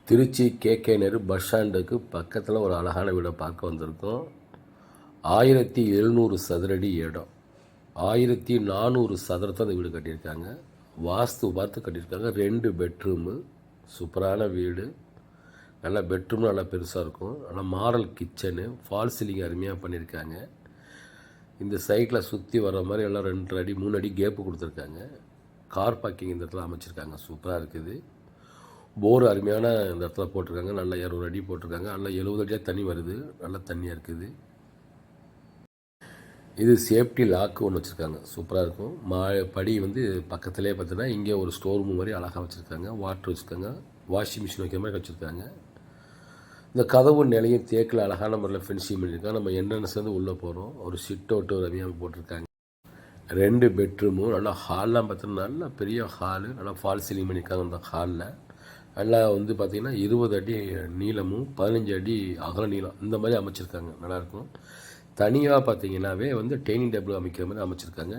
Trichy KK Nehru bus ஸ்டாண்டுக்கு பக்கத்தில் ஒரு அழகான வீடை பார்க்க வந்திருக்கோம். 1700 சதுரடி இடம், 1400 சதுரத்தை அந்த வீடு கட்டியிருக்காங்க. வாஸ்து பார்த்து கட்டியிருக்காங்க. 2 பெட்ரூமு, சூப்பரான வீடு. நல்லா பெட்ரூம் நல்லா பெருசாக இருக்கும். நல்லா மாடல் கிச்சனு, ஃபால் சீலிங் அருமையாக பண்ணியிருக்காங்க. இந்த சைட்டில் சுற்றி வர மாதிரி எல்லாம் 2 அடி 3 அடி கேப்பு கொடுத்துருக்காங்க. கார் பார்க்கிங் இந்த இடத்துல அமைச்சிருக்காங்க. சூப்பராக இருக்குது. போர் அருமையான இந்த இடத்துல போட்டிருக்காங்க. நல்லா 200 அடி போட்டிருக்காங்க. நல்லா 70 அடியாக தண்ணி வருது. நல்லா தண்ணியாக இருக்குது. இது சேஃப்டி லாக்கு ஒன்று வச்சுருக்காங்க. சூப்பராக இருக்கும். படி பக்கத்துலேயே பார்த்தீங்கன்னா இங்கே ஒரு ஸ்டோர் ரூம் மாதிரி அழகாக வச்சுருக்காங்க. வாட்ரு வச்சுருக்காங்க. வாஷிங் மிஷின் வைக்கிற மாதிரி வச்சுருக்காங்க. இந்த கதவு நிலையும் தேக்கில் அழகான முறையில் ஃபென்சிங் பண்ணியிருக்காங்க. நம்ம என்ட்ரன்ஸ்லேருந்து உள்ளே போகிறோம். ஒரு சிட் அவுட்டு ஒரு அருமையாக போட்டிருக்காங்க. 2 பெட்ரூமும் நல்லா ஹால்லாம் பார்த்தீங்கன்னா நல்லா பெரிய ஹாலு. நல்லா ஃபால் சீலிங் பண்ணியிருக்காங்க. அந்த ஹாலில் நல்லா பார்த்திங்கன்னா 20 அடி நீளமும் 15 அடி அகல நீளம் இந்த மாதிரி அமைச்சிருக்காங்க. நல்லாயிருக்கும். தனியாக பார்த்தீங்கன்னாவே டைனிங் டேபிள் அமைக்கிற மாதிரி அமைச்சிருக்காங்க.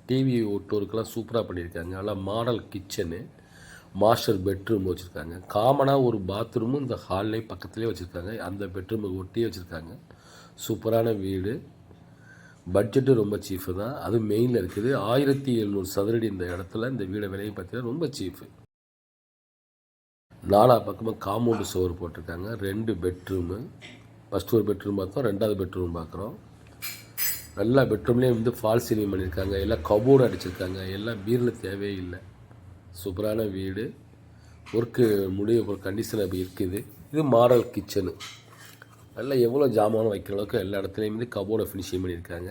டிவி ஒட்டுவருக்கெல்லாம் சூப்பராக பண்ணியிருக்காங்க. நல்லா மாடல் கிச்சனு, மாஸ்டர் பெட்ரூம் வச்சுருக்காங்க. காமனாக ஒரு பாத்ரூமும் இந்த ஹால்லேயே பக்கத்துலேயே வச்சுருக்காங்க. அந்த பெட்ரூமுக்கு ஒட்டியே வச்சுருக்காங்க. சூப்பரான வீடு. பட்ஜெட்டு ரொம்ப சீஃபு தான். அது மெயினில் இருக்குது. 1700 சதுரடி இந்த இடத்துல. இந்த வீடை விலையும் பார்த்தீங்கன்னா ரொம்ப சீஃபு. 4 பக்கமும் காம்பவுண்டு சுவர் போட்டிருக்காங்க. 2 பெட்ரூமு. ஃபஸ்ட்டு ஒரு பெட்ரூம் பார்த்தோம், 2வது பெட்ரூம் பார்க்குறோம். நல்லா பெட்ரூம்லேயே ஃபால் சீலிங் பண்ணியிருக்காங்க. எல்லாம் கபோர்டு அடிச்சிருக்காங்க. எல்லாம் பீரில் தேவையே இல்லை. சூப்பரான வீடு. ஒர்க்கு முடிய ஒரு கண்டிஷன் அப்படி இருக்குது. இது மாடல் கிச்சனு. நல்லா எவ்வளோ ஜாமானும் வைக்கிற அளவுக்கு எல்லா இடத்துலையும் கபோர்டை ஃபினிஷிங் பண்ணியிருக்காங்க.